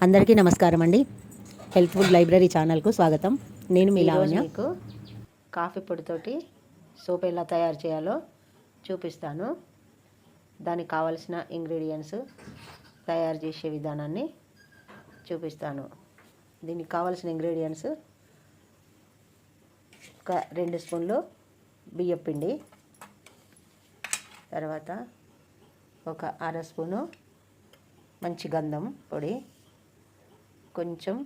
అందరికీ నమస్కారం అండి. హెల్త్ఫుల్ లైబ్రరీ ఛానల్కు స్వాగతం. నేను మీ లావణ్య. మీకు కాఫీ పొడితోటి సోప్ ఎలా తయారు చేయాలో చూపిస్తాను. దానికి కావలసిన ఇంగ్రీడియంట్స్, తయారు చేసే విధానాన్ని చూపిస్తాను. దీనికి కావలసిన ఇంగ్రీడియంట్స్: ఒక 2 స్పూన్లు బియ్యపిండి, తర్వాత ఒక 1/2 స్పూను మంచి గంధం పొడి, కొంచెం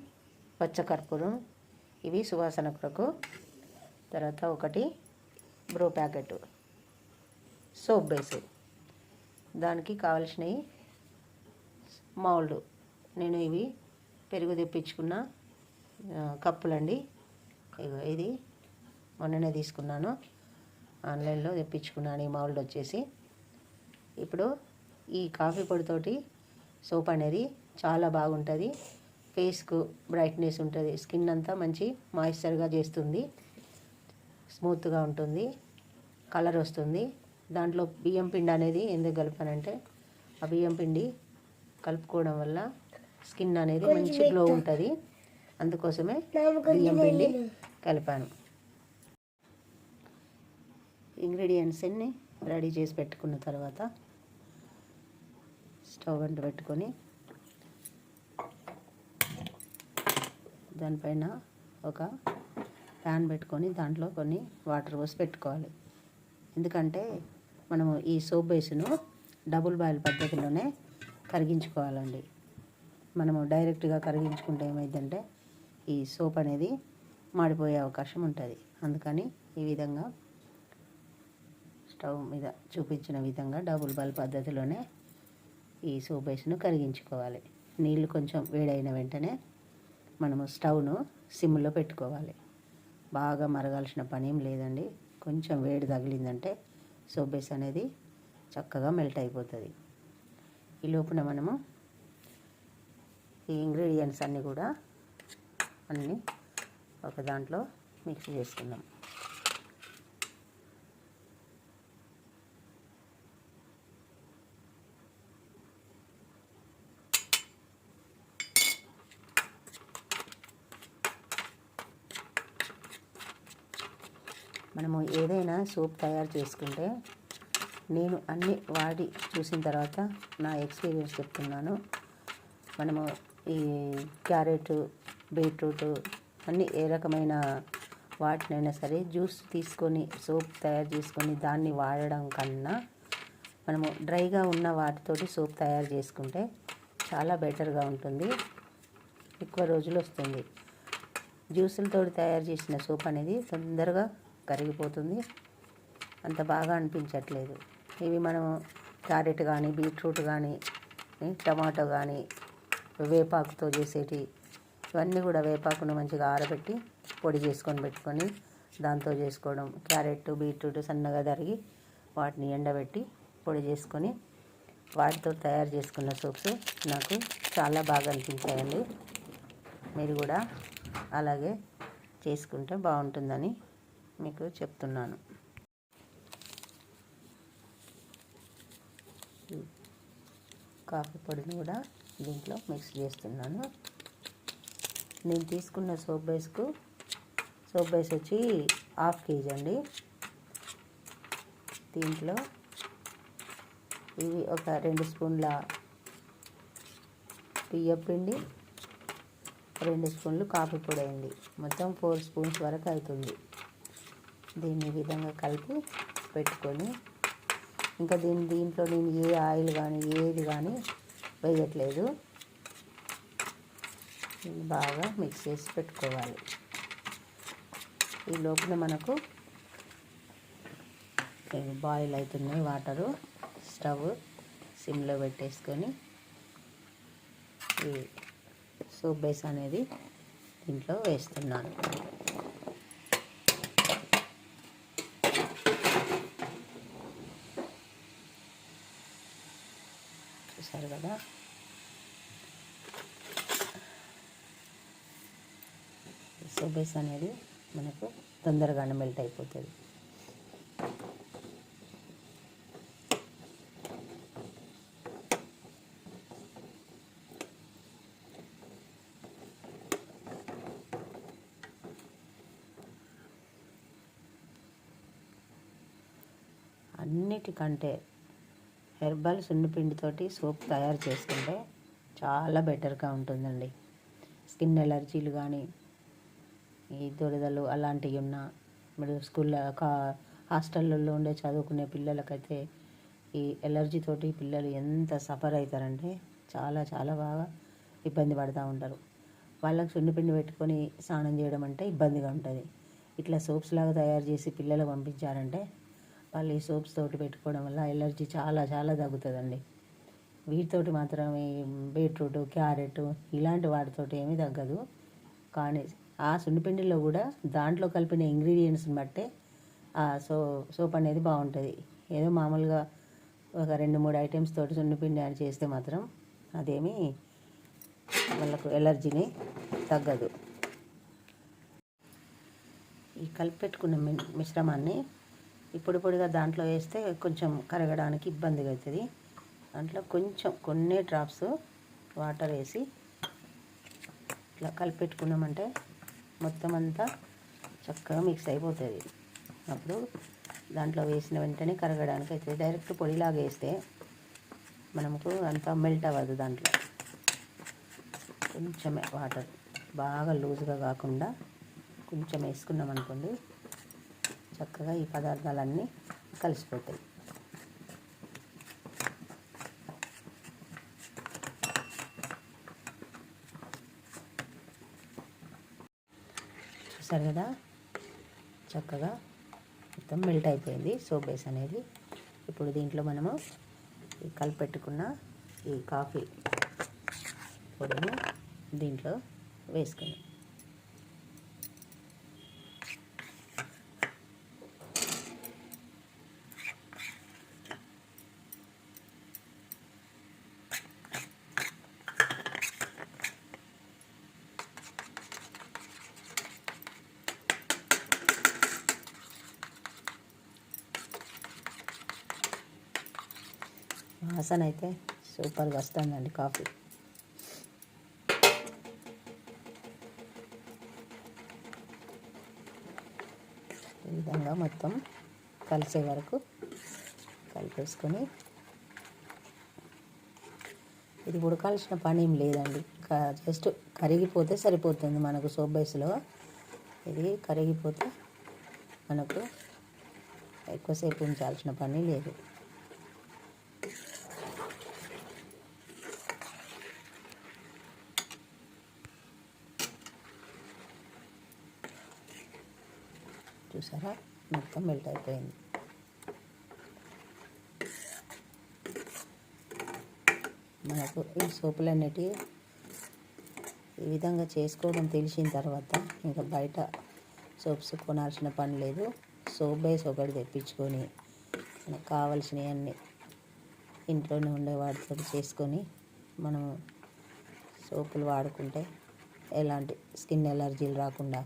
పచ్చకర్పూరం, ఇవి సువాసన కొరకు, తర్వాత ఒకటి బ్రో ప్యాకెట్, సోప్ బేసు, దానికి కావలసినవి మౌల్డ్. నేను ఇవి పెరుగు తెప్పించుకున్న కప్పులండి. ఇది మొన్ననే తీసుకున్నాను, ఆన్లైన్లో తెప్పించుకున్నాను. ఈ మౌల్డ్ వచ్చేసి ఇప్పుడు ఈ కాఫీ పొడితోటి సోప్ అనేది చాలా బాగుంటుంది. ఫేస్కు బ్రైట్నెస్ ఉంటుంది, స్కిన్ అంతా మంచి మాయిశ్చర్గా చేస్తుంది, స్మూత్గా ఉంటుంది, కలర్ వస్తుంది. దాంట్లో బియ్యం పిండి అనేది ఎందుకు కలిపానంటే, ఆ బియ్యం పిండి కలుపుకోవడం వల్ల స్కిన్ అనేది మంచి గ్లో ఉంటుంది, అందుకోసమే బియ్యం పిండి కలిపాను. ఇంగ్రీడియంట్స్ అన్ని రెడీ చేసి పెట్టుకున్న తర్వాత స్టవ్ అంటు పెట్టుకొని దానిపైన ఒక ప్యాన్ పెట్టుకొని దాంట్లో కొన్ని వాటర్ పోసి పెట్టుకోవాలి. ఎందుకంటే మనము ఈ సోప్ బేస్ను డబుల్ బాయిల్ పద్ధతిలోనే కరిగించుకోవాలండి. మనము డైరెక్ట్గా కరిగించుకుంటే ఏమైందంటే ఈ సోప్ అనేది మాడిపోయే అవకాశం ఉంటుంది. అందుకని ఈ విధంగా స్టవ్ మీద చూపించిన విధంగా డబుల్ బాయిల్ పద్ధతిలోనే ఈ సోప్ బేస్ను కరిగించుకోవాలి. నీళ్ళు కొంచెం వేడైన వెంటనే మనము స్టవ్ను సిమ్లో పెట్టుకోవాలి. బాగా మరగాల్సిన పని ఏం లేదండి. కొంచెం వేడి తగిలిందంటే సోప్ బేస్ అనేది చక్కగా మెల్ట్ అయిపోతుంది. ఈ లోపున మనము ఈ ఇంగ్రీడియంట్స్ అన్నీ కూడా ఒక దాంట్లో మిక్స్ చేసుకుందాం. మనము ఏదైనా సోప్ తయారు చేసుకుంటే, నేను అన్నీ వాడి చూసిన తర్వాత నా ఎక్స్పీరియన్స్ చెప్తున్నాను. మనము ఈ క్యారెట్, బీట్రూట్ అన్నీ ఏ రకమైన వాటినైనా సరే జ్యూస్ తీసుకొని సోప్ తయారు చేసుకొని దాన్ని వాడడం కన్నా మనము డ్రైగా ఉన్న వాటితోటి సోప్ తయారు చేసుకుంటే చాలా బెటర్గా ఉంటుంది, ఎక్కువ రోజులు వస్తుంది. జ్యూసులతో తయారు చేసిన సోప్ అనేది తొందరగా కరిగిపోతుంది, అంత బాగా అనిపించట్లేదు. ఇవి మనము క్యారెట్ కానీ, బీట్రూట్ కానీ, టమాటో కానీ, వేపాకుతో చేసేటి ఇవన్నీ కూడా వేపాకును మంచిగా ఆరబెట్టి పొడి చేసుకొని పెట్టుకొని దాంతో చేసుకోవడం. క్యారెట్, బీట్రూట్ సన్నగా తరిగి వాటిని ఎండబెట్టి పొడి చేసుకొని వాటితో తయారు చేసుకున్న సోప్స్ నాకు చాలా బాగా అనిపించాయండి. మీరు కూడా అలాగే చేసుకుంటే బాగుంటుందని మీకు చెప్తున్నాను. కాఫీ పొడిని కూడా దీంట్లో మిక్స్ చేస్తున్నాను. నేను తీసుకున్న సోప్ బేస్ వచ్చి 1/2 kg అండి. దీంట్లో ఇవి ఒక 2 స్పూన్ల బియ్యం పిండి, 2 స్పూన్లు కాఫీ పొడి అయింది. మొత్తం 4 స్పూన్స్ వరకు అవుతుంది. దీన్ని ఈ విధంగా కలిపి పెట్టుకొని, ఇంకా దీంట్లో నేను ఏ ఆయిల్ కానీ ఏది కానీ వేయట్లేదు. బాగా మిక్స్ చేసి పెట్టుకోవాలి. ఈ లోపల మనకు బాయిల్ అవుతున్నాయి వాటరు. స్టవ్ సిమ్లో పెట్టేసుకొని ఈ సోప్ బేస్ అనేది దీంట్లో వేస్తున్నాను. చూసారు కదా, సోప్ బేస్ అనేది మనకు తొందరగానే మెల్ట్ అయిపోతుంది. అన్నిటికంటే హెర్బల్ సున్నిపిండితోటి సోప్ తయారు చేసుకుంటే చాలా బెటర్గా ఉంటుందండి. స్కిన్ ఎలర్జీలు కానీ, ఈ దురదలు అలాంటివి ఉన్నా, మరి స్కూల్లో హాస్టళ్ళల్లో ఉండే చదువుకునే పిల్లలకైతే ఈ ఎలర్జీ తోటి పిల్లలు ఎంత సఫర్ అవుతారంటే చాలా చాలా బాగా ఇబ్బంది పడుతూ ఉంటారు. వాళ్ళకి సున్నిపిండి పెట్టుకొని స్నానం చేయడం అంటే ఇబ్బందిగా ఉంటుంది. ఇట్లా సోప్స్ లాగా తయారు చేసి పిల్లలకు పంపించారంటే వాళ్ళు ఈ సోప్స్ తోటి పెట్టుకోవడం వల్ల ఎలర్జీ చాలా చాలా తగ్గుతుందండి. వీటితోటి మాత్రం ఈ బీట్రూట్, క్యారెట్ ఇలాంటి వాటితోటి ఏమీ తగ్గదు. కానీ ఆ సున్నిపిండిలో కూడా దాంట్లో కలిపిన ఇంగ్రీడియంట్స్ని బట్టే ఆ సోప్ అనేది బాగుంటుంది. ఏదో మామూలుగా ఒక 2-3 ఐటమ్స్ తోటి సున్నిపిండి యాడ్ చేస్తే మాత్రం అదేమీ వాళ్ళకు ఎలర్జీని తగ్గదు. ఈ కలిపెట్టుకున్న మిశ్రమాన్ని ఇప్పుడు పొడిగా దాంట్లో వేస్తే కొంచెం కరగడానికి ఇబ్బందిగా అవుతుంది. దాంట్లో కొన్ని డ్రాప్స్ వాటర్ వేసి ఇట్లా కలిపెట్టుకున్నామంటే మొత్తం అంతా చక్కగా మిక్స్ అయిపోతుంది. అప్పుడు దాంట్లో వేసిన వెంటనే కరగడానికి అవుతుంది. డైరెక్ట్ పొడిలాగా వేస్తే మనకు అంతా మెల్ట్ అవ్వదు. దాంట్లో కొంచెమే వాటర్, బాగా లూజ్గా కాకుండా కొంచెం వేసుకున్నాం అనుకోండి, చక్కగా ఈ పదార్థాలన్నీ కలిసిపోతాయి. చూసారు కదా, చక్కగా మొత్తం మెల్ట్ అయిపోయింది సోప్ బేస్ అనేది. ఇప్పుడు దీంట్లో మనము ఈ కలిపెట్టుకున్న ఈ కాఫీ పొడిని దీంట్లో వేసుకుని వాసన అయితే సూపర్గా వస్తుందండి కాఫీ. ఈ విధంగా మొత్తం కలిసే వరకు కలిపేసుకొని, ఇది ఉడకాల్సిన పని ఏం లేదండి, జస్ట్ కరిగిపోతే సరిపోతుంది మనకు సోప్ బేస్లో. ఇది కరిగిపోతే మనకు ఎక్కువసేపు ఉంచాల్సిన పని లేదు. చూసారా, మొత్తం మెల్ట్ అయిపోయింది. మనకు ఈ సోపులన్నిటి ఈ విధంగా చేసుకోవడం తెలిసిన తర్వాత ఇంకా బయట సోప్స్ కొనాల్సిన పని లేదు. సోప్ బేస్ ఒకటి తెప్పించుకొని మనకు కావాల్సినవన్నీ ఇంట్లోనే ఉండే వాటితో చేసుకొని మనము సోపులు వాడుకుంటే ఎలాంటి స్కిన్ ఎలర్జీలు రాకుండా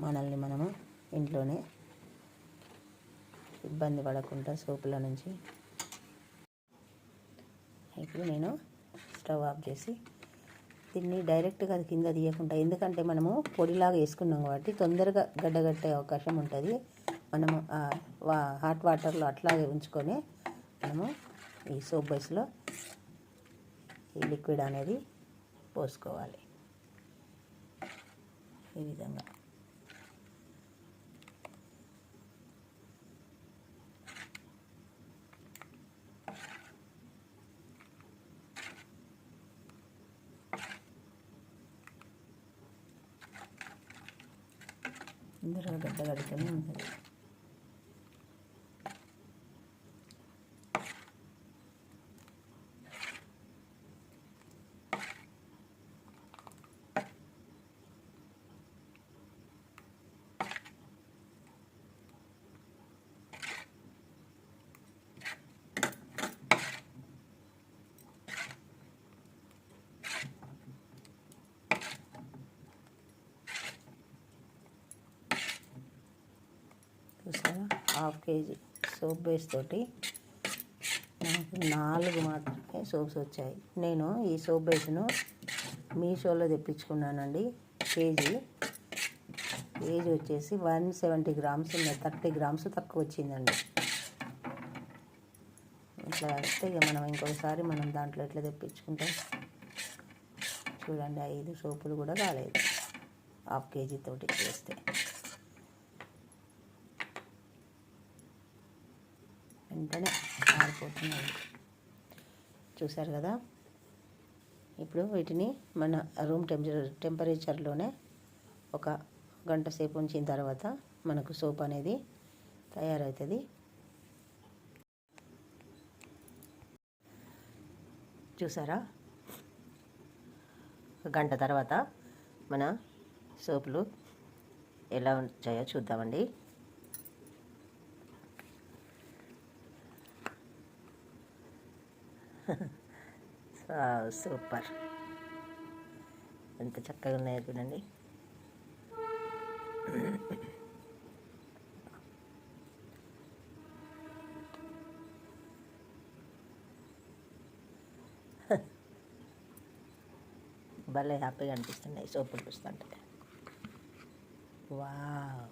మనల్ని మనము ఇంట్లోనే ఇబ్బంది పడకుండా సోపుల నుంచి. ఇప్పుడు నేను స్టవ్ ఆఫ్ చేసి దీన్ని డైరెక్ట్గా అది కింద తీయకుండా, ఎందుకంటే మనము పొడిలాగా వేసుకున్నాం కాబట్టి తొందరగా గడ్డగట్టే అవకాశం ఉంటుంది. మనము హాట్ వాటర్లో అట్లాగే ఉంచుకొని మనము ఈ సోప్ బేస్లో ఈ లిక్విడ్ అనేది పోసుకోవాలి. ఈ విధంగా ఇందులో గడ్డ కడుతూనే ఉంటుంది. చూసారా, 1/2 kg సోప్ బేస్ తోటి నాకు 4 మాత్రమే సోప్స్ వచ్చాయి. నేను ఈ సోప్ బేస్ను మీషోలో తెప్పించుకున్నానండి. కేజీ వచ్చేసి 170 గ్రామ్స్ ఉన్నాయి. 30 గ్రామ్స్ తక్కువ వచ్చిందండి. అట్లా వస్తే ఇక మనం ఇంకొకసారి మనం దాంట్లో ఎట్లా తెప్పించుకుంటాం. చూడండి 5 సోపులు కూడా కాలేదు ½ కేజీ తోటి చేస్తే. వెంటనే ఆరిపోతున్నాయి. చూసారు కదా. ఇప్పుడు వీటిని మన రూమ్ టెంపరేచర్లోనే ఒక గంట సేపు ఉంచిన తర్వాత మనకు సోప్ అనేది తయారవుతుంది. చూసారా, ఒక గంట తర్వాత మన సోపులు ఎలా వచ్చాయో చూద్దామండి. సూపర్, ఎంత చక్కగా ఉన్నాయో చూడండి. భలే హ్యాపీగా అనిపిస్తున్నాయి సోపులు చూస్తుంటే. వావ్,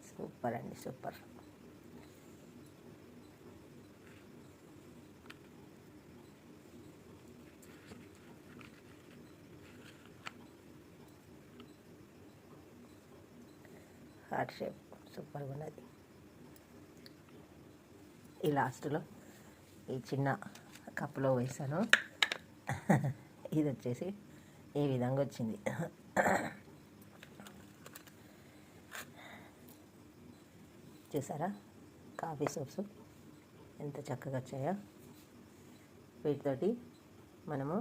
సూపర్ అండి, సూపర్. హార్ట్ షేప్ సూపర్గా ఉన్నది. ఈ లాస్ట్లో ఈ చిన్న కప్పులో వేసాను. ఇది వచ్చేసి ఈ విధంగా వచ్చింది. చూసారా, కాఫీ సోప్స్ ఎంత చక్కగా వచ్చాయో. వీటితోటి మనము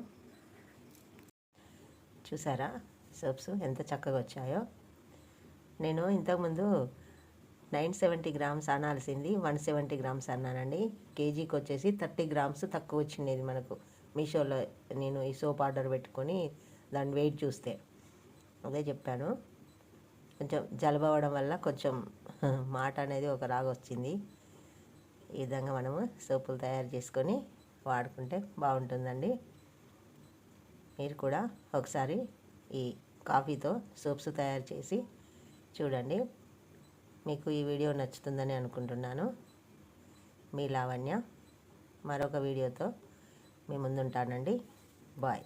చూసారా సోప్స్ ఎంత చక్కగా వచ్చాయో. నేను ఇంతకుముందు 970 గ్రామ్స్ అనాల్సింది 170 గ్రామ్స్ అన్నానండి. కేజీకి వచ్చేసి 30 గ్రామ్స్ తక్కువ వచ్చింది మనకు. మీషోలో నేను ఈ సోప్ ఆర్డర్ పెట్టుకొని దాని వెయిట్ చూస్తే అదే చెప్పాను. కొంచెం జలుబు అవ్వడం వల్ల కొంచెం మాట అనేది ఒక రాగా వచ్చింది. ఈ విధంగా మనము సోపులు తయారు చేసుకొని వాడుకుంటే బాగుంటుందండి. మీరు కూడా ఒకసారి ఈ కాఫీతో సోప్స్ తయారు చేసి చూడండి. మీకు ఈ వీడియో నచ్చుతుందని అనుకుంటున్నాను. మీ లావణ్య మరొక వీడియోతో మీ ముందుంటానండి. బాయ్.